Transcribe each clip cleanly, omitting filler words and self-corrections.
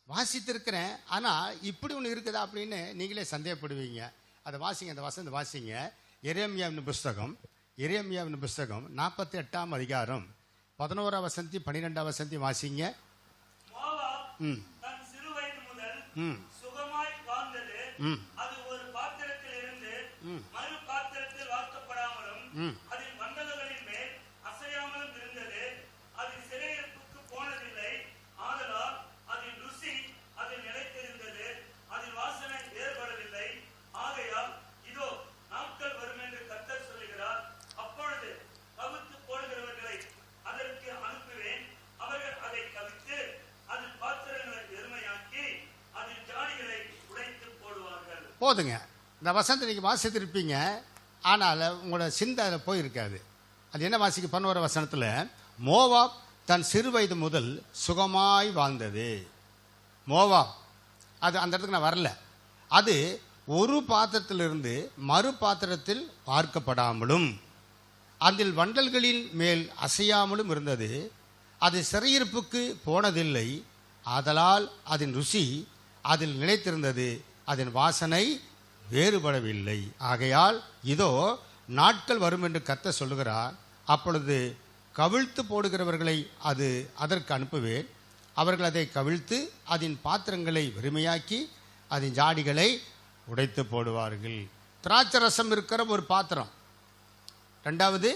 வாசித்திருக்கிறேன், ஆனால் இப்படி ஒன்று இருக்குதா அப்படின்னு நீங்களே சந்தேகப்படுவீங்க. அதை வாசிங்க, அந்த வசனத்தை வாசிங்க. எரேமியாவின் புஸ்தகம் 48ஆம் அதிகாரம் 11ஆம் வசனத்தி 12ஆம் வசனத்தி வாசிங்க. தன் சிறு வயது முதல் சுகமாய் வாழ்ந்தது. அது ஒரு பாத்திரத்தில் இருந்து மறு பாத்திரத்தில் வார்க்கப்படாமலும் அதில் வண்டல்களின் மேல் அசையாமலும் இருந்தது. அது சிறையிருப்புக்கு போனதில்லை. ஆதலால் அதில் ருசி அதில் நிலைத்திருந்தது. அதில் வாசனை வேறுபடவில்லை. ஆகையால் இதோ நாட்கள் வரும் என்று கர்த்தர் சொல்லுகிறார். அப்பொழுது கவிழ்த்து போடுகிறவர்களை அதற்கு அனுப்புவேன். அவர்கள் அதை கவிழ்த்து அதில் பாத்திரங்களை வெறுமையாக்கி அதில் ஜாடிகளை உடைத்து போடுவார்கள். போதுங்க. இந்த வசனத்தை நீங்கள் வாசித்திருப்பீங்க, ஆனால் உங்களோட சிந்தை அதில் போயிருக்காது. அது என்ன வாசிக்க 11 வசனத்தில், மோவாப் தன் சிறு வயது முதல் சுகமாய் வாழ்ந்தது. மோவாப் அது அந்த இடத்துக்கு நான் வரல. அது ஒரு பாத்திரத்திலிருந்து மறு பாத்திரத்தில் பார்க்கப்படாமலும் அதில் வண்டல்களின் மேல் அசையாமலும் இருந்தது. அது சிறையிருப்புக்கு போனதில்லை. ஆதலால் அதன் ருசி அதில் நிலைத்திருந்தது. அதன் வாசனை வேறுபடவில்லை. ஆகையால் இதோ நாட்கள் வரும் என்று கர்த்தர் சொல்லுகிறார். அப்பொழுது கவிழ்த்து போடுகிறவர்களை அதற்கு அனுப்புவேன். அவர்கள் அதை கவிழ்த்து அதன் பாத்திரங்களை வெறுமையாக்கி அதன் ஜாடிகளை உடைத்து போடுவார்கள். திராட்சை ரசம் இருக்கிற ஒரு பாத்திரம். ரெண்டாவது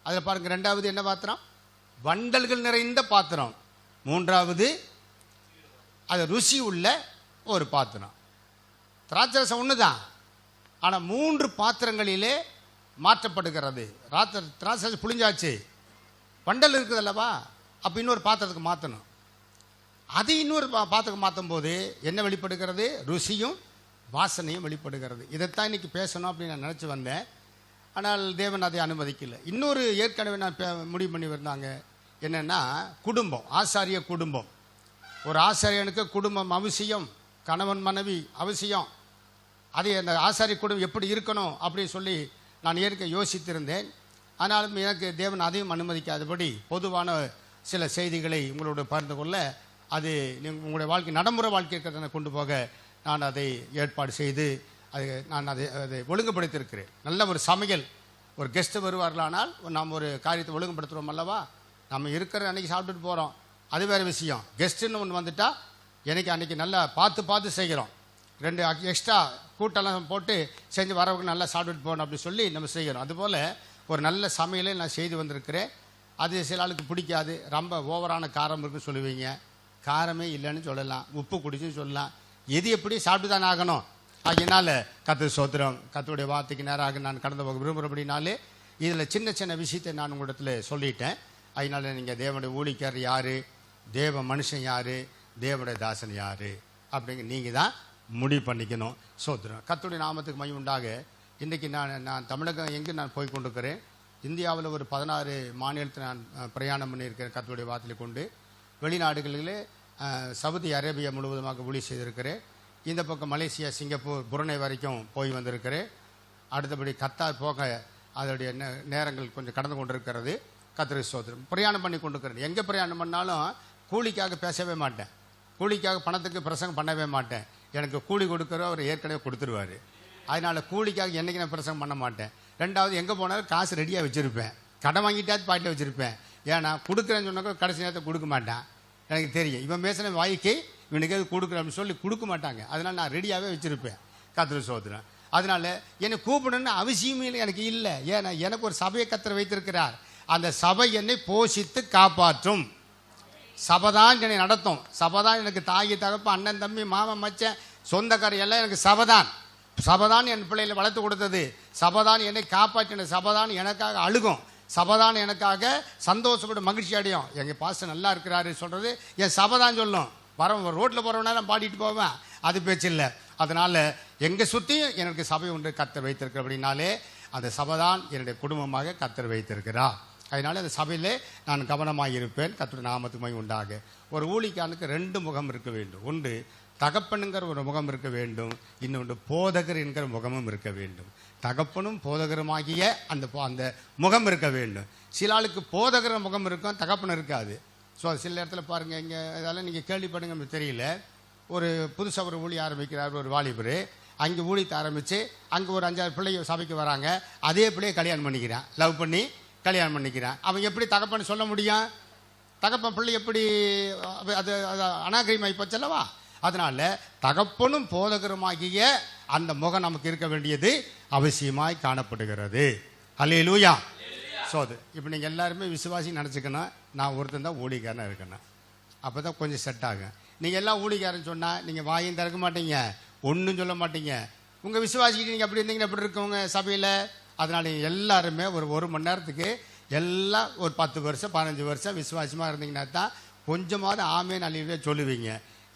அதில் பாருங்க, ரெண்டாவது என்ன பாத்திரம்? வண்டல்கள் நிறைந்த பாத்திரம். மூன்றாவது அது ருசி உள்ள ஒரு பாத்திரம். திராட்சை ரசம் ஒன்று தான், ஆனால் 3 பாத்திரங்களிலே மாற்றப்படுகிறது. திராட்சை ரசம் புளிஞ்சாச்சு, வண்டல் இருக்குது அல்லவா, அப்போ இன்னொரு பாத்திரத்துக்கு மாற்றணும். அது இன்னொரு பாத்திரத்துக்கு மாற்றும் போது என்ன வெளிப்படுகிறது? ருசியும் வாசனையும் வெளிப்படுகிறது. இதைத்தான் இன்னைக்கு பேசணும் அப்படின்னு நான் நினச்சி வந்தேன். ஆனால் தேவன் அதை அனுமதிக்கல. இன்னொரு ஏற்கனவே நான் முடிவு பண்ணி வந்தாங்க. என்னென்னா, குடும்பம், ஆசாரிய குடும்பம். ஒரு ஆசாரியனுக்கு குடும்பம் அவசியம், கணவன் மனைவி அவசியம். அது அந்த ஆசாரிய குடும்பம் எப்படி இருக்கணும் அப்படின்னு சொல்லி நான் யோசித்திருந்தேன். ஆனாலும் எனக்கு தேவன் அதையும் அனுமதிக்காதபடி பொதுவான சில செய்திகளை உங்களோட பகிர்ந்து கொள்ள, அது உங்களுடைய வாழ்க்கை நடைமுறை வாழ்க்கையை கொண்டு போக நான் அதை ஏற்பாடு செய்து நான் அதை ஒழுங்குபடுத்தியிருக்கிறேன். நல்ல ஒரு சமையல், ஒரு கெஸ்ட்டு வருவார்களானால் நாம் ஒரு காரியத்தை ஒழுங்குபடுத்துகிறோம் அல்லவா. நம்ம இருக்கிற அன்றைக்கி சாப்பிட்டுட்டு போகிறோம், அது வேறு விஷயம். கெஸ்ட்டுன்னு ஒன்று வந்துட்டால் எனக்கு அன்றைக்கி நல்லா பார்த்து செய்கிறோம். 2 எக்ஸ்ட்ரா கூட்டெல்லாம் போட்டு செஞ்சு வரவங்க நல்லா சாப்பிட்டுட்டு போகணும் அப்படி சொல்லி நம்ம செய்கிறோம். அதுபோல் ஒரு நல்ல சமையலை நான் செய்து வந்திருக்கிறேன். அது சில ஆளுக்கு பிடிக்காது. ரொம்ப ஓவரான காரம் இருக்குன்னு சொல்லுவீங்க. காரமே இல்லைன்னு சொல்லலாம், உப்பு குடிச்சுன்னு சொல்லலாம். எது எப்படி சாப்பிட்டு தானே ஆகணும். அதனால கர்த்தர் ஸ்தோத்திரம், கர்த்தருடைய வார்த்தைக்கு நேராக நான் கடந்து போக விரும்புகிறபடினாலே இதில் சின்ன விஷயத்தை நான் உங்களிடத்தில் சொல்லிட்டேன். அதனால நீங்கள் தேவனுடைய ஊழியக்காரர் யார், தேவ மனுஷன் யார், தேவனுடைய தாசன் யார் அப்படிங்க நீங்கள் தான் முடிவு பண்ணிக்கணும். ஸ்தோத்திரம். கர்த்தருடைய நாமத்துக்கு மகிமை உண்டாக. இன்றைக்கி நான் தமிழகம் எங்கே நான் போய் கொண்டிருக்கிறேன். இந்தியாவில் ஒரு 16 மாநிலத்தில் நான் பிரயாணம் பண்ணியிருக்கிறேன் கர்த்தருடைய வார்த்தையை கொண்டு. வெளிநாடுகளிலே சவுதி அரேபியா முழுவதுமாக ஊழியம் செய்திருக்கிறேன். இந்த பக்கம் மலேசியா, சிங்கப்பூர், புருனே வரைக்கும் போய் வந்திருக்கிறேன். அடுத்தபடி கத்தார் போக அதோடைய நேரங்கள் கொஞ்சம் கடந்து கொண்டிருக்கிறது. கர்த்தருக்கு ஸ்தோத்திரம். பிரயாணம் பண்ணி கொண்டிருக்கிறேன். எங்கே பிரயாணம் பண்ணாலும் கூலிக்காக பேசவே மாட்டேன், கூலிக்காக பணத்துக்கு பிரசங்கம் பண்ணவே மாட்டேன். எனக்கு கூலி கொடுக்குறோ அவர் ஏற்கனவே கொடுத்துருவார். அதனால் கூலிக்காக என்றைக்கு நான் பிரசங்கம் பண்ண மாட்டேன். ரெண்டாவது, எங்கே போனாலும் காசு ரெடியாக வச்சுருப்பேன். கடன் வாங்கிட்டாது பாட்டில் வச்சுருப்பேன். ஏன்னா கொடுக்குறேன்னு சொன்னாக்க கடைசி நேரத்தை கொடுக்க மாட்டான். எனக்கு தெரியும், இவன் பேசுகிற வாய்க்கு இவனுக்கு எது கொடுக்குறேன் அப்படின்னு சொல்லி கொடுக்க மாட்டாங்க. அதனால் நான் ரெடியாகவே வச்சுருப்பேன். கர்த்தருக்கு ஸ்தோத்திரம். அதனால் என்னை கூப்பிடணுன்னு அவசியமே எனக்கு இல்லை. ஏன்னா எனக்கு ஒரு சபையை கர்த்தர் வைத்திருக்கிறார். அந்த சபை என்னை போஷித்து காப்பாற்றும். சபைதான் என்னை நடத்தும். சபைதான் எனக்கு தாகி தகப்பு, அண்ணன் தம்பி, மாமன் மச்சன், சொந்தக்காரர் எல்லாம் எனக்கு சபைதான். சபைதான் என் பிள்ளைகளை வளர்த்து கொடுத்தது. சபைதான் என்னை காப்பாற்றின. சபைதான் எனக்காக அழுகும். சபைதான் எனக்காக சந்தோஷப்பட்டு மகிழ்ச்சி அடையும். எங்கள் பாஸ்டர் நல்லா இருக்கிறாரு சொல்கிறது என் சபைதான் சொல்லும். ரோட்டில் போகிறவனா நான் பாடிட்டு போவேன், அது பேச்சு இல்லை. அதனால் எங்கே சுற்றியும் எனக்கு சபை ஒன்று கர்த்தர் வைத்திருக்கிற அப்படின்னாலே அந்த சபைதான் என்னுடைய குடும்பமாக கர்த்தர் வைத்திருக்கிறார். அதனால் அந்த சபையிலே நான் கவனமாக இருப்பேன். கர்த்தருடைய நாமத்துக்கு மகிமை உண்டாக. ஒரு ஊழியக்காரனுக்கு 2 முகம் இருக்க வேண்டும். ஒன்று தகப்பனுங்கிற ஒரு முகம் இருக்க வேண்டும், இன்னொன்று போதகர் என்கிற முகமும் இருக்க வேண்டும். தகப்பனும் போதகருமாகிய அந்த முகம் இருக்க வேண்டும். சில ஆளுக்கு போதகர முகம் இருக்கும், தகப்பன் இருக்காது. ஸோ சில இடத்துல பாருங்கள், இங்கே இதெல்லாம் நீங்கள் கேள்விப்படுங்க தெரியல. ஒரு புதுசாக ஒரு ஊழிய ஆரம்பிக்கிறார் ஒரு வாலிபர். அங்கே ஊழியத்தை ஆரம்பித்து அங்கே ஒரு 5-6 பிள்ளைங்க சபைக்கு வராங்க. அதே பிள்ளையை கல்யாணம் பண்ணிக்கிறான், லவ் பண்ணி கல்யாணம் பண்ணிக்கிறான். அவன் எப்படி தகப்பன்னு சொல்ல முடியும்? தகப்பன் பிள்ளை எப்படி அது அது அநாகரிகமாகி போச்சல்லவா? அதனால தகப்பனும் போதகருமாகிய அந்த முகம் நமக்கு இருக்க வேண்டியது அவசியமாய் காணப்படுகிறது. அல்லேலூயா. சோது இப்போ நீங்கள் எல்லாருமே விசுவாசி நினச்சிக்கணும். நான் ஒருத்தன் தான் ஊழியக்காரனாக இருக்கணும். அப்போ தான் கொஞ்சம் செட் ஆகும். நீங்கள் எல்லாம் ஊழியக்காரன்னு சொன்னால் நீங்கள் வாயும் திறக்க மாட்டீங்க, ஒன்றும் சொல்ல மாட்டீங்க. உங்கள் விசுவாசிக்கிட்டு நீங்கள் அப்படி இருந்தீங்கன்னா எப்படி இருக்கவங்க சபையில்? அதனால எல்லாருமே ஒரு மணி நேரத்துக்கு எல்லாம் ஒரு 10 வருஷம் 15 வருஷம் விசுவாசமாக இருந்தீங்கன்னா தான் கொஞ்சமாவது ஆமேன் அல்லேலூயா சொல்லுவீங்க.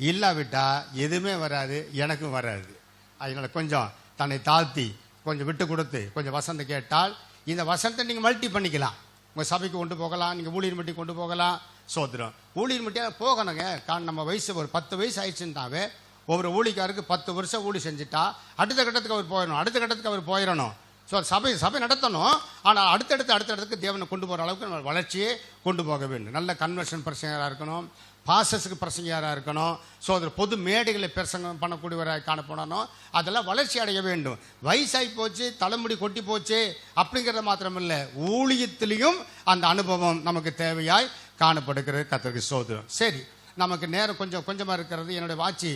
இல்லாவிட்டா எதுவுமே வராது, எனக்கும் வராது. அதனால கொஞ்சம் தன்னை தாழ்த்தி கொஞ்சம் விட்டு கொடுத்து கொஞ்சம் வசந்தம் கேட்டால் இந்த வசனத்தை நீங்கள் மல்டி பண்ணிக்கலாம். உங்கள் சபைக்கு கொண்டு போகலாம், நீங்கள் ஊழியர் மட்டி கொண்டு போகலாம். சோதரம் ஊழியர் மட்டியாக போகணுங்க. நம்ம வயசு ஒரு 10 வயசு ஆயிடுச்சுன்னாவே ஒவ்வொரு ஊழிக்காருக்கு 10 வருஷம் ஊழி செஞ்சுட்டா அடுத்த கட்டத்துக்கு அவர் போயிடணும், அடுத்த கட்டத்துக்கு அவர் போயிடணும். ஸோ சபை நடத்தணும். ஆனால் அடுத்தடுத்துக்கு தேவனை கொண்டு போகிற அளவுக்கு நம்ம வளர்ச்சியே கொண்டு போக வேண்டும். நல்ல கன்வர்ஷன் பிரசங்கராக இருக்கணும், பாசஸுக்கு பிரசங்கராக இருக்கணும். ஸோ அதில் பொது மேடைகளை பிரசங்கம் பண்ணக்கூடியவராக காணப்படணும். அதெல்லாம் வளர்ச்சி அடைய வேண்டும். வயசாகி போச்சு, தலைமுடி கொட்டி போச்சு அப்படிங்கிறத மாத்திரமில்லை, ஊழியத்திலையும் அந்த அனுபவம் நமக்கு தேவையாய் காணப்படுகிறது. கர்த்தருக்கு ஸ்தோத்திரம். சரி, நமக்கு நேரம் கொஞ்சமாக இருக்கிறது. என்னுடைய வாட்சி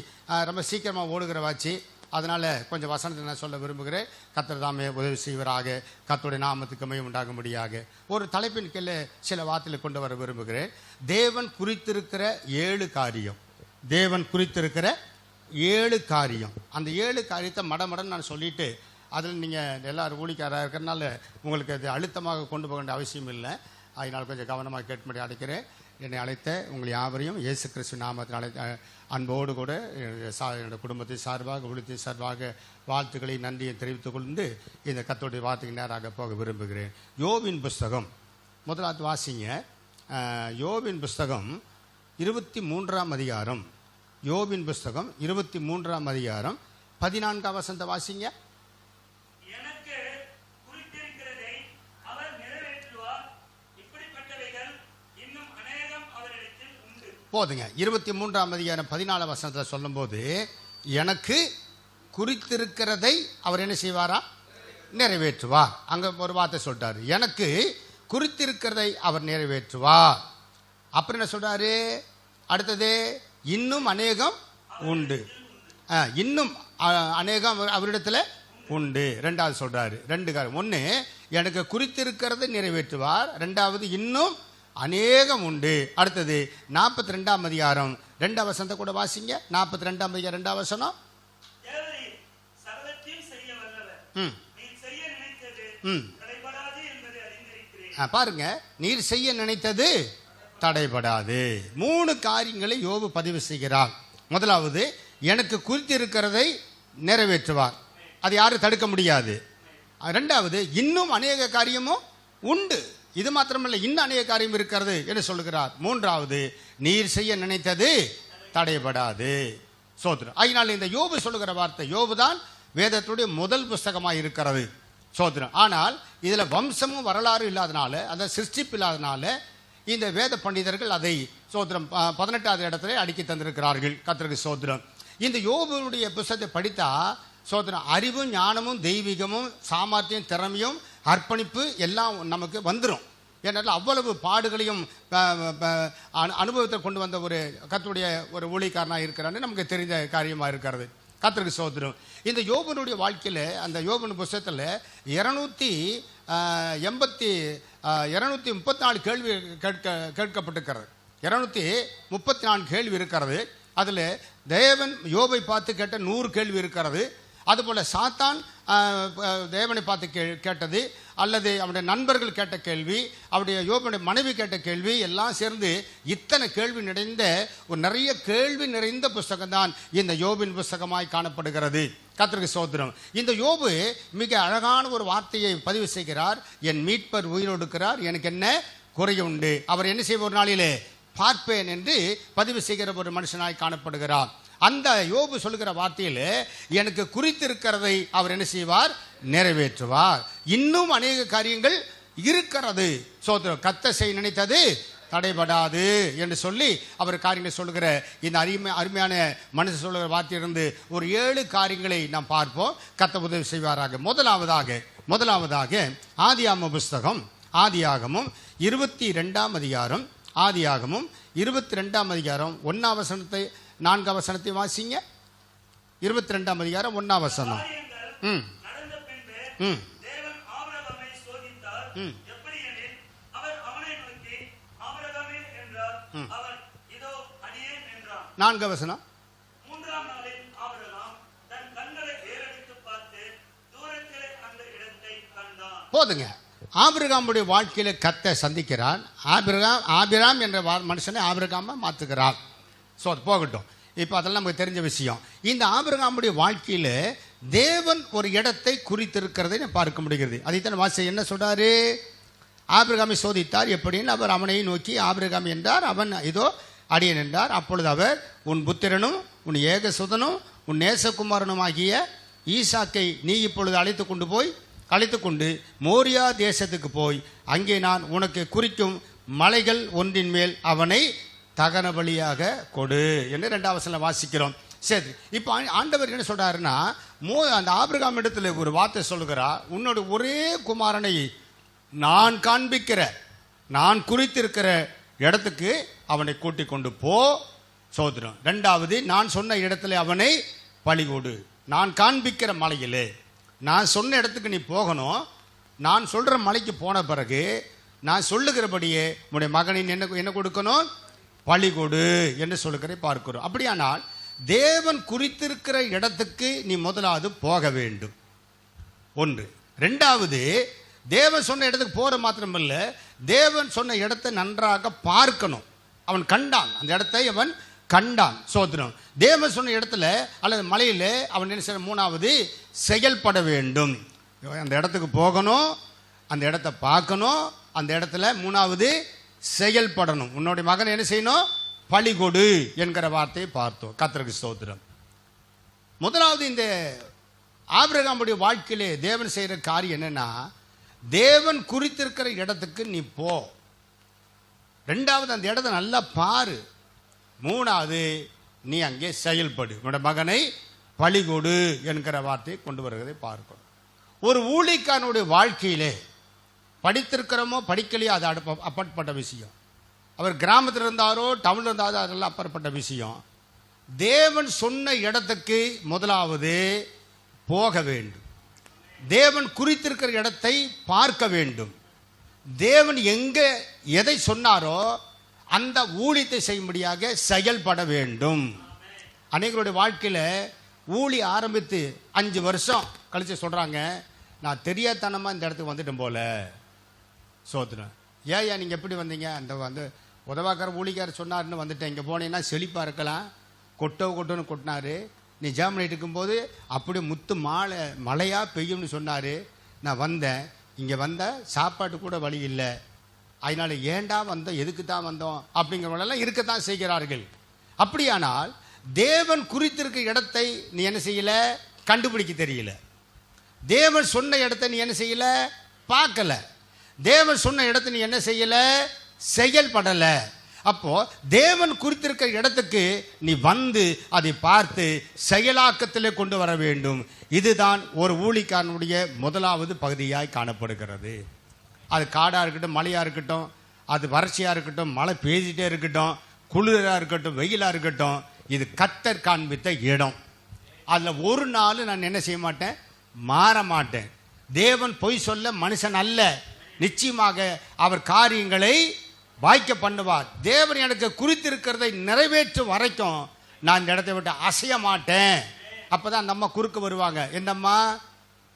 ரொம்ப சீக்கிரமாக ஓடுகிற வாட்சி. அதனால் கொஞ்சம் வசனத்தை நான் சொல்ல விரும்புகிறேன். கர்த்தர் தாமே உதவி செய்வராக. கர்த்தருடைய நாமத்துக்கு மகிமை உண்டாகும்படியாக ஒரு தலைப்பின் கீழே சில வார்த்தைகளை கொண்டு வர விரும்புகிறேன். தேவன் குறித்திருக்கிற 7 காரியம். தேவன் குறித்திருக்கிற 7 காரியம். அந்த 7 காரியத்தை மடமடன்னு நான் சொல்லிட்டு அதில் நீங்கள் எல்லாரும் ஊழிக்காராக இருக்கிறனால உங்களுக்கு அது அழுத்தமாக கொண்டு போக வேண்டிய அவசியம் இல்லை. அதனால் கொஞ்சம் கவனமாக கேட்கும்படி அழைக்கிறேன். என்னை அழைத்த உங்கள் யாவரையும் இயேசு கிறிஸ்து நாமத்தில் அழைத்த அன்போடு கூட என்னுடைய குடும்பத்தின் சார்பாக ஊழியத்தின் சார்பாக வாழ்த்துக்களை நன்றியை தெரிவித்துக் கொண்டு இந்த கர்த்தருடைய வார்த்தைக்கு நேராக போக விரும்புகிறேன். யோபின் புஸ்தகம் முதலாவது வாசிங்க. யோபின் புஸ்தகம் 23ஆம் அதிகாரம். யோபின் புஸ்தகம் 23ஆம் அதிகாரம் 14ஆம் வசனத்தை வாசிங்க. போதுங்க. 23ஆம் அதிகாரம் 14ஆம் வசனத்தில் சொல்லும்போது எனக்கு குறித்திருக்கிறதை அவர் என்ன செய்வாரா? நிறைவேற்றுவார். அங்கே ஒரு வார்த்தை சொல்லிட்டாரு, எனக்கு குறித்திருக்கிறதை அவர் நிறைவேற்றுவார். அப்புறம் என்ன சொல்றாரு? அடுத்தது இன்னும் அநேகம் உண்டு. இன்னும் அநேகம் அவரிடத்துல உண்டு. 2வது சொல்றாரு. 2 காரியம். 1 எனக்கு குறித்திருக்கிறதை நிறைவேற்றுவார். 2வது இன்னும் அநேகம் உண்டு. அடுத்தது 42ஆம் அதிகாரம் 2ஆம் வசனத்தை கூட வாசிங்க. 42ஆம் அதிகாரம் 2ஆம் வசனம். பாருங்க, நீர் செய்ய நினைத்தது தடைபடாது. 3 காரியங்களை யோபு பதிவு செய்கிறார். முதலாவது, எனக்கு குறித்திருக்கிறதை நிறைவேற்றுவார், அது யாரும் தடுக்க முடியாது. 2வது, இன்னும் அநேக காரியமும் உண்டு, இது மாத்திரமல்ல இன்னும் அநேக காரியம் இருக்கிறது என்று சொல்லுகிறார். 3வது, நீர் செய்ய நினைத்தது தடைபடாது. சோதரம். அதனால் இந்த யோபு சொல்லுகிற வார்த்தை, யோபு தான் வேதத்துடைய முதல் புஸ்தகமாக இருக்கிறது. சோதரம். ஆனால் இதுல வம்சமும் வரலாறு இல்லாதனால, அந்த சிருஷ்டிப்பு இல்லாதனால இந்த வேத பண்டிதர்கள் அதை சோதரம் 18வது இடத்துல அடுக்கி தந்திருக்கிறார்கள். கர்த்தருக்கு சோதரம். இந்த யோபுடைய புஸ்தகத்தை படித்தா சோதரம் அறிவும் ஞானமும் தெய்வீகமும் சாமர்த்தியம் திறமையும் அர்ப்பணிப்பு எல்லாம் நமக்கு வந்துடும். ஏன்னா அவ்வளவு பாடுகளையும் அனுபவத்தை கொண்டு வந்த ஒரு கர்த்தருடைய ஒரு ஊழியக்காரனாக இருக்கிறான்னு நமக்கு தெரிந்த காரியமாக இருக்கிறது. கர்த்தருக்கு ஸ்தோத்திரம். இந்த யோபனுடைய வாழ்க்கையில், அந்த யோபன் புஸ்தகத்தில் 234 கேள்வி கேட்கப்பட்டிருக்கிறது. 234 கேள்வி இருக்கிறது. அதில் தேவன் யோபை பார்த்து கேட்ட 100 கேள்வி இருக்கிறது. அதுபோல் சாத்தான் தேவனை பார்த்து கேட்டது, அல்லது அவனுடைய நண்பர்கள் கேட்ட கேள்வி, அவருடைய யோபனுடைய மனைவி கேட்ட கேள்வி எல்லாம் சேர்ந்து இத்தனை கேள்வி நிறைந்த ஒரு நிறைய கேள்வி நிறைந்த புஸ்தகம் தான் இந்த யோபின் புஸ்தகமாய் காணப்படுகிறது. கர்த்தருக்கு ஸ்தோத்திரம். இந்த யோபு மிக அழகான ஒரு வார்த்தையை பதிவு செய்கிறார். என் மீட்பர் உயிரோடு இருக்கிறார், எனக்கு என்ன குறை உண்டு, அவர் என்ன செய்ய ஒரு நாளிலே பார்ப்பேன் என்று பதிவு செய்கிற ஒரு மனுஷனாய் காணப்படுகிறார். அந்த யோபு சொல்லுகிற வார்த்தையில் எனக்கு குறித்திருக்கிறதை அவர் என்ன செய்வார்? நிறைவேற்றுவார். இன்னும் அநேக காரியங்கள் இருக்கிறது. சோதரம். கர்த்தர் செய்ய நினைத்தது தடைபடாது என்று சொல்லி அவர் காரியங்களை சொல்லுகிற இந்த அருமையான மனுஷன் சொல்லுகிற வார்த்தையிலிருந்து ஒரு 7 காரியங்களை நாம் பார்ப்போம். கர்த்தர் உதவி செய்வாராக. முதலாவதாக ஆதியாகம புஸ்தகம், ஆதியாகமம் 22ஆம் அதிகாரம், ஆதியாகமம் 22ஆம் அதிகாரம் 1ஆம் வசனத்தை 4ஆம் வசனத்தை வாசிங்க. 22ஆம் அதிகாரம் 1ஆம் வசனம். நடந்த பின்பு தேவன் ஆபிரகாமை சோதித்தார். எப்படியெனில் அவர் அவனை நோக்கி ஆபிரகாமே என்றார். அவன் இதோ அடியேன் என்றான். 4ஆம் வசனம். 3ஆம் நாளில் ஆபிரகாம் தன் கண்களை ஏறெடுத்து பார்த்து தூரத்திலே அந்த இடத்தை கண்டான். போதுங்க. ஆபிரகாமுடைய வாழ்க்கையில கர்த்தர் சந்திக்கிறான். ஆபிராம் என்ற மனுஷனை ஆபிரகாம மாத்துகிறார். ஸோ அது போகட்டும். இப்போ அதெல்லாம் நமக்கு தெரிஞ்ச விஷயம். இந்த ஆபிரகாமுடைய வாழ்க்கையில தேவன் ஒரு இடத்தை குறித்திருக்கிறதை பார்க்க முடிகிறது. அதைத்தான் வாசி என்ன சொல்றாரு? ஆபிரகாமை சோதித்தார். எப்படின்னு அவர் அவனை நோக்கி ஆபிரகாம் என்றார். அவன் இதோ அடியேன் என்றார். அப்பொழுது அவர் உன் புத்திரனும் உன் ஏகசுதனும் உன் நேசகுமாரனும் ஆகிய ஈசாக்கை நீ இப்பொழுது அழைத்து கொண்டு மோரியா தேசத்துக்கு போய் அங்கே நான் உனக்கு குறிக்கும் மலைகள் ஒன்றின் மேல் அவனை தகன பலியாக கொடு என்று 2ஆம் வசனம் வாசிக்கிறோம். சரி, இப்போ ஆண்டவர் என்ன சொல்றாருன்னா, அந்த ஆபிரகாம் இடத்துல ஒரு வார்த்தை சொல்லுகிறார். உன்னோட ஒரே குமாரனை நான் காண்பிக்கிற, நான் குறித்திருக்கிற இடத்துக்கு அவனை கூட்டிக் கொண்டு போ. சோதரம். 2வது, நான் சொன்ன இடத்துல அவனை பலி கொடு. நான் காண்பிக்கிற மலையிலே நான் சொன்ன இடத்துக்கு நீ போகணும். நான் சொல்ற மலைக்கு போன பிறகு நான் சொல்லுகிறபடியே உன்னுடைய மகனின் என்ன கொடுக்கணும்? பலி கொடு என்று சொல்லுகிறதை பார்க்கிறோம். அப்படியானால் தேவன் குறித்திருக்கிற இடத்துக்கு நீ முதலாவது போக வேண்டும். 1. 2வது, தேவன் சொன்ன இடத்துக்கு போற மாத்திரமல்ல, தேவன் சொன்ன இடத்தை நன்றாக பார்க்கணும். அவன் கண்டான், அந்த இடத்தை அவன் கண்டான். சோதனம். தேவன் சொன்ன இடத்துல அல்லது மலையில அவன் என்ன செய்ய? 3வது, செயல்பட வேண்டும். அந்த இடத்துக்கு போகணும், அந்த இடத்தை பார்க்கணும், அந்த இடத்துல 3வது செயல்படணும். உன்னுடைய மகன் என்ன செய்யணும்? பலி கொடு என்கிற வார்த்தையை பார்த்தோம். கர்த்தருக்கு ஸ்தோத்திரம். முதலாவது, இந்த ஆபிரகாமுடைய வாழ்க்கையிலே தேவன் செய்கிற காரியம் என்னன்னா, தேவன் குறித்திருக்கிற இடத்துக்கு நீ போ. 2வது, அந்த இடத்தை நல்லா பாரு. 3வது, நீ அங்கே செயல்படு. உன்னுடைய மகனை பலி கொடு என்கிற வார்த்தையை கொண்டு வருவதை பார்க்கணும். ஒரு ஊழியக்காரனுடைய வாழ்க்கையிலே படித்திருக்கிறோமோ படிக்கலையோ அது அப்பாற்பட்ட விஷயம். அவர் கிராமத்தில் இருந்தாரோ டவுன்ல இருந்தாரோ அதெல்லாம் அப்பாற்பட்ட விஷயம். தேவன் சொன்ன இடத்துக்கு முதலாவது போக வேண்டும். தேவன் குறித்திருக்கிற இடத்தை பார்க்க வேண்டும். தேவன் எங்க எதை சொன்னாரோ அந்த ஊழியத்தை செய்யும்படியாக செயல்பட வேண்டும். அநேகருடைய வாழ்க்கையில ஊழி ஆரம்பித்து 5 வருஷம் கழிச்சு சொல்றாங்க, நான் தெரியாதனமா இந்த இடத்துக்கு வந்துட்டேன் போல. சோதனம். ஏயா நீங்க எப்படி வந்தீங்க? அந்த உதவாக்கார ஊழிக்காரர் சொன்னாருன்னு வந்துட்டேன். இங்கே போனீங்கன்னா செழிப்பா இருக்கலாம். கொட்டோன்னு கொட்டினாரு. நீ ஜெர்மனிட்டு இருக்கும்போது அப்படி முத்து மழையா பெய்யும்னு சொன்னாரு. நான் வந்தேன். இங்கே வந்த சாப்பாட்டு கூட வழி இல்லை. அதனால ஏண்டா வந்தோம், எதுக்கு தான் வந்தோம் அப்படிங்கிறவங்களெல்லாம் இருக்கத்தான் செய்கிறார்கள். அப்படியானால் தேவன் குறித்திருக்க இடத்தை நீ என்ன செய்யல? கண்டுபிடிக்க தெரியல. தேவன் சொன்ன இடத்தை நீ என்ன செய்யல? பார்க்கல. தேவன் சொன்ன இடத்தை நீ என்ன செய்யல? செயல்படல. அப்போ தேவன் குறித்திருக்க இடத்துக்கு நீ வந்து அதை பார்த்து செயலாக்கத்திலே கொண்டு வர வேண்டும். இதுதான் ஒரு ஊழியக்காரனுடைய முதலாவது பகுதியாய் காணப்படுகிறது. அது காடா இருக்கட்டும், மழையா இருக்கட்டும், அது வறட்சியா இருக்கட்டும், மழை பெய்ஞ்சிட்டே இருக்கட்டும், குளிரா இருக்கட்டும், வெயிலா இருக்கட்டும், இது கர்த்தர் காண்பித்த இடம். அதுல ஒரு நாள் நான் என்ன செய்ய மாட்டேன்? மாற மாட்டேன். தேவன் பொய் சொல்ல மனுஷன் அல்ல. நிச்சயமாக அவர் காரியங்களை வாய்க்க பண்ணுவார். தேவன் எனக்கு குறித்திருக்கிறதை நிறைவேற்றும் வரைக்கும் நான் இந்த இடத்தை விட்டு அசைய மாட்டேன். அப்பதான் அந்த அம்மா குறுக்க வருவாங்க. எந்தம்மா?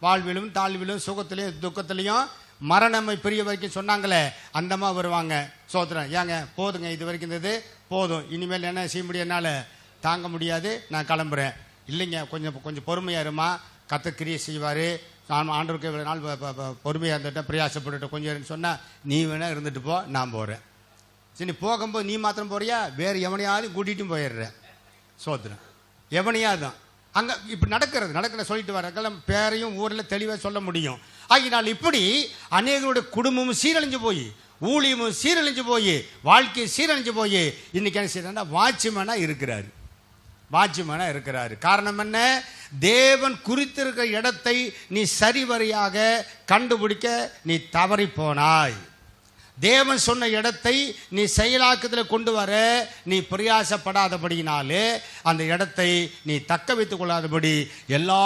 வாழ்விலும் தாழ்விலும் சுகத்திலையும் துக்கத்திலையும் மரணமை பெரிய வரைக்கும் சொன்னாங்களே, அந்த அம்மா வருவாங்க. சோத்திரம். ஏங்க போதுங்க, இது வரைக்கும் இருந்தது போதும், இனிமேல் என்ன செய்ய முடியும், என்னால் தாங்க முடியாது, நான் கிளம்புறேன். இல்லைங்க, கொஞ்சம் பொறுமையாக இருமா, கர்த்தர் கிரியை செய்வார், நான் ஆண்டவருக்கு இவ்வளோ நாள் பொறுமையாக இருந்துட்டேன், பிரயாசப்பட்டுட்டேன், கொஞ்சம் சொன்னால் நீ வேணா இருந்துட்டு போ, நான் போகிறேன். சரி, போகும்போது நீ மாத்திரம் போறியா? வேறு எவனையாவது கூட்டிகிட்டும் போயிடுறேன். சோத்திரம். எவனையாதான் அங்கே இப்படி நடக்கிற சொல்லிட்டு வரக்கெல்லாம் பேரையும் ஊரில் தெளிவாக சொல்ல முடியும். ஆகினால் இப்படி அநேகருடைய குடும்பமும் சீரழிஞ்சு போய் ஊழியமும் சீரழிஞ்சு போய் வாழ்க்கை சீரழிஞ்சு போய் இன்னைக்கு என்ன செய்யறா வாட்ச்மேனா இருக்கிறாரு. வாட்ச்மேனா இருக்கிறாரு. காரணம் என்ன? தேவன் குறித்திருக்கிற இடத்தை நீ சரிவரியாக கண்டுபிடிக்க நீ தவறி போனாய். தேவன் சொன்ன இடத்தை நீ செயலாக்கத்தில் கொண்டு வர நீ பிரயாசப்படாதபடியினாலே அந்த இடத்தை நீ தக்க வைத்துக் கொள்ளாதபடி எல்லா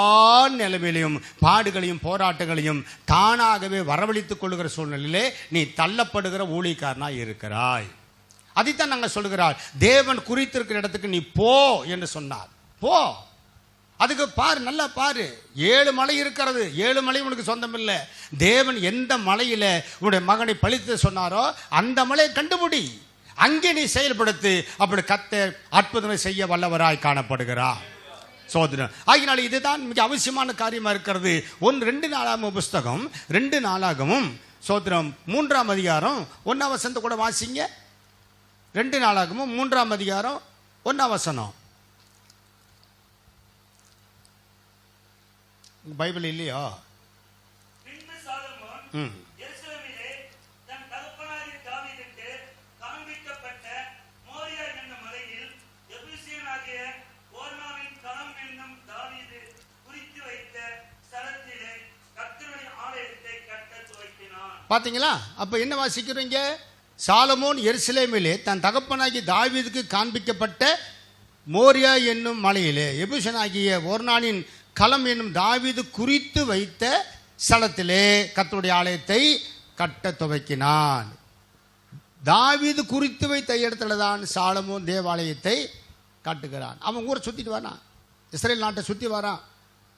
நிலைமையிலையும் பாடுகளையும் போராட்டங்களையும் தானாகவே வரவழைத்துக் கொள்ளுகிற சூழ்நிலையிலே நீ தள்ளப்படுகிற ஊழியக்காரனாய் இருக்கிறாய். அதைத்தான் நாங்கள் சொல்லுகிறார். தேவன் குறித்திருக்கிற இடத்துக்கு நீ போ என்று சொன்னார். போ, அதுக்கு பாரு, நல்லா பாரு. 7 மலை இருக்கிறது. 7 மலை உனக்கு சொந்தம் இல்லை. தேவன் எந்த மலையில உன்னுடைய மகனை பழித்து சொன்னாரோ அந்த மலையை கண்டுபிடி, அங்கே நீ செயல்படுத்து. அப்படி கர்த்தர் அற்புதங்களை செய்ய வல்லவராய் காணப்படுகிறார். சோதனை ஆகினால இதுதான் மிக அவசியமான காரியமா இருக்கிறது. 2 நாளாகம புஸ்தகம் 2 நாளாகமும் சோதனம் 3ஆம் அதிகாரம் 1ஆம் வசனத்தை கூட வாசிங்க. 2 நாளாகமும் 3ஆம் அதிகாரம் 1ஆம் வசனம். பைபிள் இல்லையா? பின்பு சாலமோன் எருசலேமிலே தன் தகப்பனாகிய தாவீதுக்கு காண்பிக்கப்பட்ட மோரியா என்னும் மலையில் எபூசியனாகிய ஓர்னாவின் களம் என்னும் தாவீது குறித்து வைத்த ஸ்தலத்திலே கர்த்தருடைய ஆலயத்தை கட்டத் துவக்கினான். பாத்தீங்களா? அப்ப என்ன வாசிக்கிறீங்க? சாலமோன் எருசலேமிலே தன் தகப்பனாகிய தாவீதுக்கு காண்பிக்கப்பட்ட மோரியா என்னும் மலையிலே எபூசியனாகிய ஓர்னானின் களம் என்னும் தாவீது குறித்து வைத்த ஸ்தலத்திலே கர்த்தருடைய ஆலயத்தை கட்ட துவக்கினான். தாவீது குறித்து வைத்த இடத்துல தான் சாலமோன் தேவாலயத்தை கட்டுகிறான். அவன் ஊரை சுத்திட்டு வரான், இஸ்ரேல் நாட்டை சுற்றி வரான்.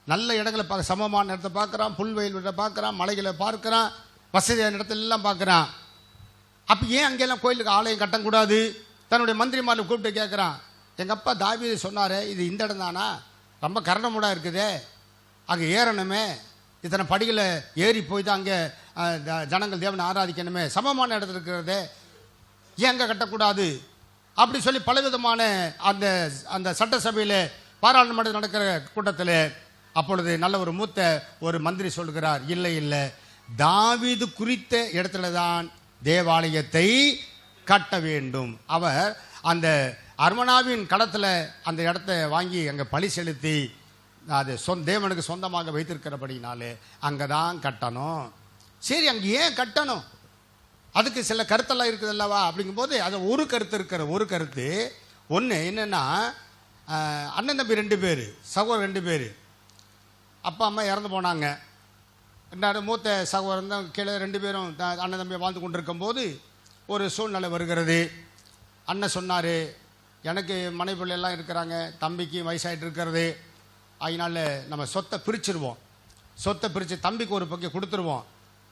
நல்ல இடங்களை பார்க்க, சமமான இடத்தை பார்க்குறான், புல்வெயில் பார்க்குறான், மலைகளை பார்க்குறான், வசதியான இடத்துல எல்லாம் பார்க்குறான். அப்போ ஏன் அங்கெல்லாம் கோயிலுக்கு ஆலயம் கட்டக்கூடாது? தன்னுடைய மந்திரிமாரை கூப்பிட்டு கேட்குறான். எங்கள் அப்பா தாவீது சொன்னார், இது இந்த இடம் தானா? ரொம்ப கரண்டமுடாக இருக்குதே, அங்கே ஏறணுமே, இத்தனை படிகளை ஏறி போய் தான் அங்கே ஜனங்கள் தேவனை ஆராதிக்கணுமே, சமமான இடத்துல இருக்கிறதே, ஏன் அங்கே கட்டக்கூடாது? அப்படி சொல்லி பலவிதமான அந்த அந்த சட்டசபையில் பாராளுமன்றத்தில் நடக்கிற கூட்டத்தில் அப்பொழுது நல்ல ஒரு மூத்த ஒரு மந்திரி சொல்கிறார், இல்லை இல்லை, தாவீது குறித்த இடத்துல தான் தேவாலயத்தை கட்ட வேண்டும். அவர் அந்த அர்மனாவின் களத்தில் அந்த இடத்த வாங்கி அங்கே பலி செலுத்தி அது தேவனுக்கு சொந்தமாக வைத்திருக்கிறபடினாலே அங்கே தான் கட்டணும். சரி, அங்கே ஏன் கட்டணும்? அதுக்கு சில கருத்தெல்லாம் இருக்குது அல்லவா? அப்படிங்கும்போது அது ஒரு கருத்து இருக்கிற ஒரு கருத்து ஒன்று என்னென்னா, அண்ணன் தம்பி 2 பேர், சகோதரர் 2 பேர், அப்பா அம்மா இறந்து போனாங்க. மூத்த சகோதரன் தான் கீழே 2 பேரும் அண்ணன் தம்பி வாழ்ந்து கொண்டிருக்கும் போது ஒரு சூழ்நிலை வருகிறது. அண்ணன் சொன்னார், எனக்கு மனைவி பிள்ளைலாம் இருக்கிறாங்க, தம்பிக்கு வயசாகிட்டு இருக்கிறது, அதனால நம்ம சொத்தை பிரிச்சுருவோம், சொத்தை பிரித்து தம்பிக்கு ஒரு பக்கம் கொடுத்துருவோம்,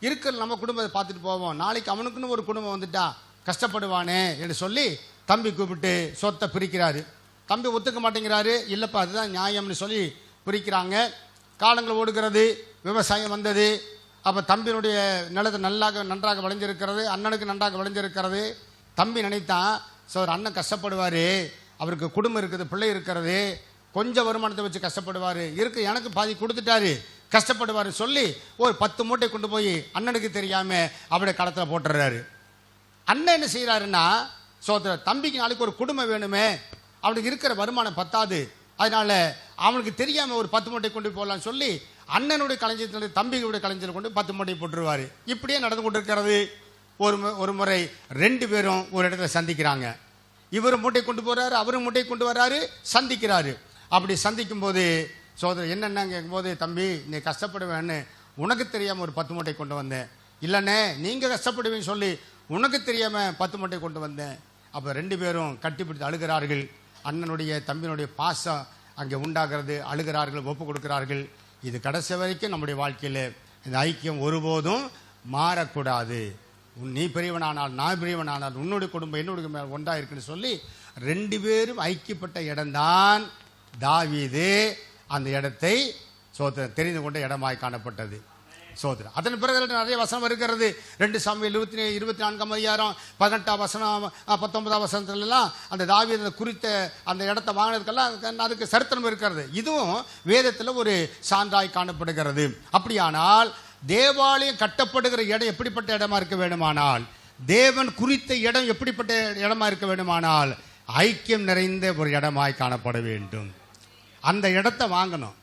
இருக்கிற நம்ம குடும்பத்தை பார்த்துட்டு போவோம், நாளைக்கு அவனுக்குன்னு ஒரு குடும்பம் வந்துட்டா கஷ்டப்படுவானே என்று சொல்லி தம்பி கூப்பிட்டு சொத்தை பிரிக்கிறாரு. தம்பி ஒத்துக்க மாட்டேங்கிறாரு. இல்லைப்பா அதுதான் நியாயம்னு சொல்லி பிரிக்கிறாங்க. காலங்கள் ஓடுகிறது, விவசாயம் வந்தது. அப்போ தம்பியினுடைய நிலத்தை நன்றாக விளைஞ்சிருக்கிறது, அண்ணனுக்கு நன்றாக விளைஞ்சிருக்கிறது. தம்பி நினைத்தான், ஸோ அண்ணன் கஷ்டப்படுவார், அவருக்கு குடும்பம் இருக்குது, பிள்ளை இருக்கிறது, கொஞ்சம் வருமானத்தை வச்சு கஷ்டப்படுவார், எனக்கு பாதி கொடுத்துட்டாரு, கஷ்டப்படுவார் சொல்லி ஒரு 10 மூட்டை கொண்டு போய் அண்ணனுக்கு தெரியாமல் அப்படியே களத்தில் போட்டுறாரு. அண்ணன் என்ன செய்கிறாருன்னா, ஸோ தம்பிக்கு நாளைக்கு ஒரு குடும்பம் வேணுமே, அவனுக்கு இருக்கிற வருமானம் பத்தாது, அதனால அவனுக்கு தெரியாமல் ஒரு 10 மூட்டை கொண்டு போகலான்னு சொல்லி அண்ணனுடைய களஞ்சியத்தில் தம்பிகளுடைய களஞ்சியத்தில் கொண்டு 10 மூட்டை போட்டுருவார். இப்படியே நடந்து கொண்டு இருக்கிறது. ஒரு முறை 2 பேரும் ஒரு இடத்துல சந்திக்கிறாங்க. இவர் மூட்டை கொண்டு போறாரு, அவரும் மூட்டை கொண்டு வர்றாரு, சந்திக்கிறாரு. அப்படி சந்திக்கும் போது சோதரர் என்னென்ன கேட்கும்போது, தம்பி நீ கஷ்டப்படுவேன்னு உனக்கு தெரியாமல் ஒரு 10 மூட்டை கொண்டு வந்தேன். இல்லைண்ணே நீங்கள் கஷ்டப்படுவேன்னு சொல்லி உனக்கு தெரியாமல் 10 மூட்டை கொண்டு வந்தேன். அப்போ 2 பேரும் கட்டிப்பிடித்து அழுகிறார்கள். அண்ணனுடைய தம்பியினுடைய பாசம் அங்கே உண்டாகிறது, அழுகிறார்கள், ஒப்பு கொடுக்கிறார்கள். இது கடைசி வரைக்கும் நம்முடைய வாழ்க்கையில் இந்த ஐக்கியம் ஒருபோதும் மாறக்கூடாது. நீ பெரியவனானால் நான் பெரியவனானால் உன்னுடைய குடும்பம் என்னுடைய மேல் ஒன்றாக இருக்குன்னு சொல்லி 2 பேரும் ஐக்கியப்பட்ட இடம்தான் தாவீது அந்த இடத்தை சோதரன் தெரிந்து கொண்ட இடமாய் காணப்பட்டது. சோதரன் அதன் பிறகு நிறைய வசனம் இருக்கிறது. 2 சாமுவேல் 24ஆம் அதிகாரம் 18ஆம் வசனம் 19ஆம் வசனத்துலாம் அந்த தாவீது குறித்த அந்த இடத்தை வாங்கினதுக்கெல்லாம் அதுக்கு சரித்திரம் இருக்கிறது. இதுவும் வேதத்தில் ஒரு சான்றாய் காணப்படுகிறது. அப்படியானால் தேவாலயம் கட்டப்படுகிற இடம் எப்படிப்பட்ட இடமா இருக்க வேண்டுமானால் தேவன் குறித்த இடம் எப்படிப்பட்ட இடமா இருக்க வேண்டுமானால் ஐக்கியம் நிறைந்த ஒரு இடமாய் காணப்பட வேண்டும். அந்த இடத்த வாங்கணும்,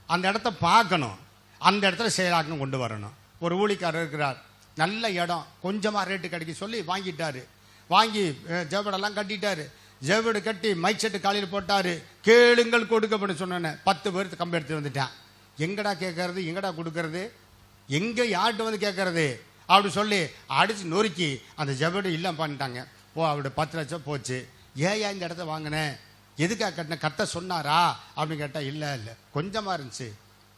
அந்த இடத்த பார்க்கணும், அந்த இடத்துல செயலாக்கம் கொண்டு வரணும். ஒரு ஊழிக்காரர் இருக்கிறார், நல்ல இடம், கொஞ்சமாக ரேட்டு கிடைக்க சொல்லி வாங்கிட்டாரு. வாங்கி ஜெபடெல்லாம் கட்டிட்டாரு. ஜெபடு கட்டி மைக் செட்டு காலையில் போட்டாரு. கேளுங்கள் கொடுக்கப்படும் சொன்னேன்னு 10 பேருக்கு கம்பி எடுத்து வந்துட்டான். எங்கடா கேட்கறது, எங்கடா கொடுக்கறது, எங்கே யார்கிட்ட வந்து கேட்கறது அப்படி சொல்லி அடித்து நொறுக்கி அந்த ஜெபடு இல்லை பண்ணிட்டாங்க. அவருடைய 10 லட்சம் போச்சு. ஏன் இந்த இடத்த வாங்கினேன், எதுக்காக கட்டின, கட்ட சொன்னாரா அப்படின்னு கேட்டால் இல்லை கொஞ்சமாக இருந்துச்சு,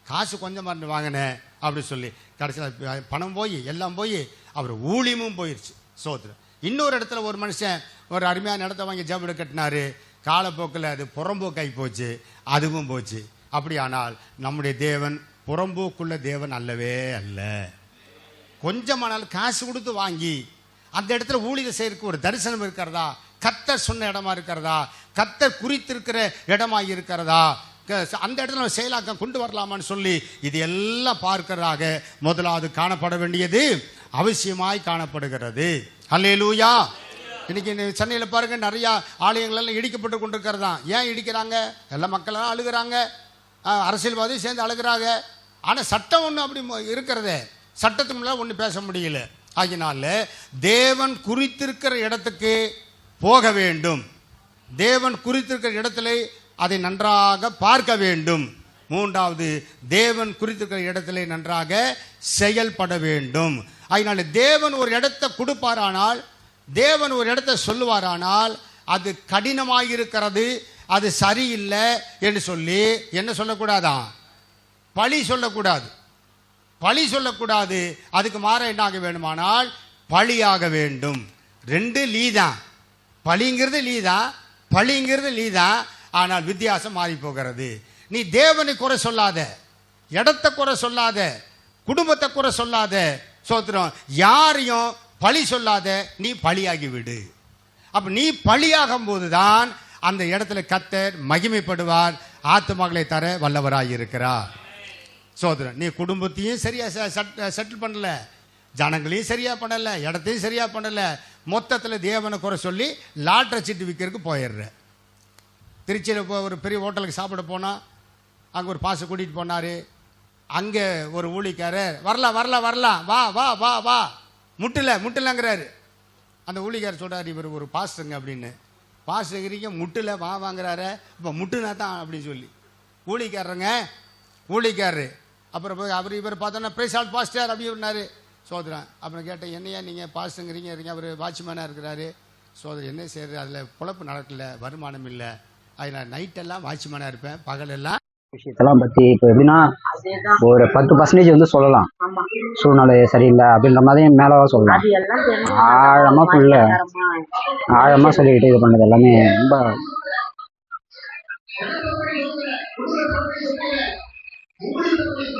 காசு கொஞ்சமாக இருந்து வாங்கினேன் அப்படி சொல்லி கடைசியில் பணம் போய் எல்லாம் போய் அவர் ஊழியமும் போயிடுச்சு. சோத்திரம். இன்னொரு இடத்துல ஒரு மனுஷன் ஒரு அருமையான இடத்த வாங்கி ஜெபடு கட்டினாரு. காலப்போக்கில் அது புறம்போக்காய் போச்சு, அதுவும் போச்சு. அப்படியானால் நம்முடைய தேவன் புறம்போக்குள்ள தேவன் அல்லவே அல்ல. கொஞ்சமானால் காசு கொடுத்து வாங்கி அந்த இடத்துல ஊழியத்தை செய்யறதுக்கு ஒரு தரிசனம் இருக்கிறதா, கர்த்தர் சொன்ன இடமா இருக்கிறதா, கர்த்தர் குறித்திருக்கிற இடமா இருக்கிறதா, அந்த இடத்துல நம்ம செயலாக்கம் கொண்டு வரலாமான்னு சொல்லி இது எல்லாம் பார்க்கிறதாக முதலாவது காணப்பட வேண்டியது அவசியமாய் காணப்படுகிறது. அல்லேலூயா. இன்னைக்கு சென்னையில் பாருங்க, நிறைய ஆலயங்கள் எல்லாம் இடிக்கப்பட்டு கொண்டிருக்கிறதா. ஏன் இடிக்கிறாங்க? எல்லா மக்களும் அழுகிறாங்க, அரசியல்வாதி சேர்ந்து அழுகிறாங்க. ஆனால் சட்டம் ஒன்று அப்படி இருக்கிறதே, சட்டத்துக்கு முன்னாடி ஒன்று பேச முடியல. ஆகினால தேவன் குறித்திருக்கிற இடத்துக்கு போக வேண்டும். தேவன் குறித்திருக்கிற இடத்துல அதை நன்றாக பார்க்க வேண்டும். மூன்றாவது, தேவன் குறித்திருக்கிற இடத்துல நன்றாக செயல்பட வேண்டும். அதனால தேவன் ஒரு இடத்தை கொடுப்பாரானால், தேவன் ஒரு இடத்தை சொல்லுவாரானால் அது கடினமாயிருக்கிறது, அது சரியில்லை என்று சொல்லி என்ன சொல்லக்கூடாதான், பழி சொல்லக்கூடாது. பழி சொல்லக்கூடாது. அதுக்கு மாற என்ன ஆக வேண்டுமானால் பழியாக வேண்டும். 2 லீதான். பழிங்கிறது லீதான், பழிங்கிறது லீதான். ஆனால் வித்தியாசம் மாறி போகிறது. நீ தேவனை குறை சொல்லாத, இடத்தை குறை சொல்லாத, குடும்பத்தை குறை சொல்லாத, சோத்திரம், யாரையும் பழி சொல்லாத, நீ பழியாகி விடு. அப்ப நீ பழியாகும் போதுதான் அந்த இடத்துல கர்த்தர் மகிமைப்படுவார், ஆத்துமகளை தர வல்லவராய் இருக்கிறார். சோதரன், நீ குடும்பத்தையும் சரியா செட்டில் பண்ணல, ஜனங்களையும் சரியா பண்ணல, இடத்தையும் சரியா பண்ணல, மொத்தத்தில் தேவனை குறை சொல்லி லாட்டரி சீட்டு விற்கிறதுக்கு போயிடுற. திருச்சியில் ஒரு பெரிய ஹோட்டலுக்கு சாப்பிட போனால் அங்கே ஒரு பாச கூட்டிகிட்டு போனார். அங்கே ஒரு ஊழிக்காரர் வரலாம் வரலாம் வரலாம், வா வா வா வா, முட்டலங்கிறாரு. அந்த ஊழிக்காரர் சொல்கிறார், இவர் ஒரு பாஸ்டருங்க அப்படின்னு. பாஸ்டருங்கிறீங்க, முட்டில் வா வாங்குறாரு, இப்போ முட்டுனா தான் அப்படின்னு சொல்லி ஊழிக்காரரு. அப்புறம் போய் இவர் பார்த்தோன்னா பிரைஸ் பாஸ்டர் அப்படின்னாரு. சோதரன் அப்புறம் கேட்டேன், என்னையா நீங்கள் பாஸ்டருங்கிறீங்க, அவர் வாட்ச்மேனாக இருக்கிறாரு. சோதரன் என்ன செய்யறது, அதில் பொழப்பு நடக்கல, வருமானம் இல்லை, அதனால் நைட்டெல்லாம் வாட்ச்மேனாக இருப்பேன், பகலெல்லாம் விஷயத்தெல்லாம் பற்றி. இப்போ எப்படின்னா ஒரு 10% வந்து சொல்லலாம், சூழ்நிலை சரியில்லை அப்படின்ற மாதிரி மேலவா சொல்லலாம். ஆழமாக சொல்லிக்கிட்டு இது பண்ணது எல்லாமே ரொம்ப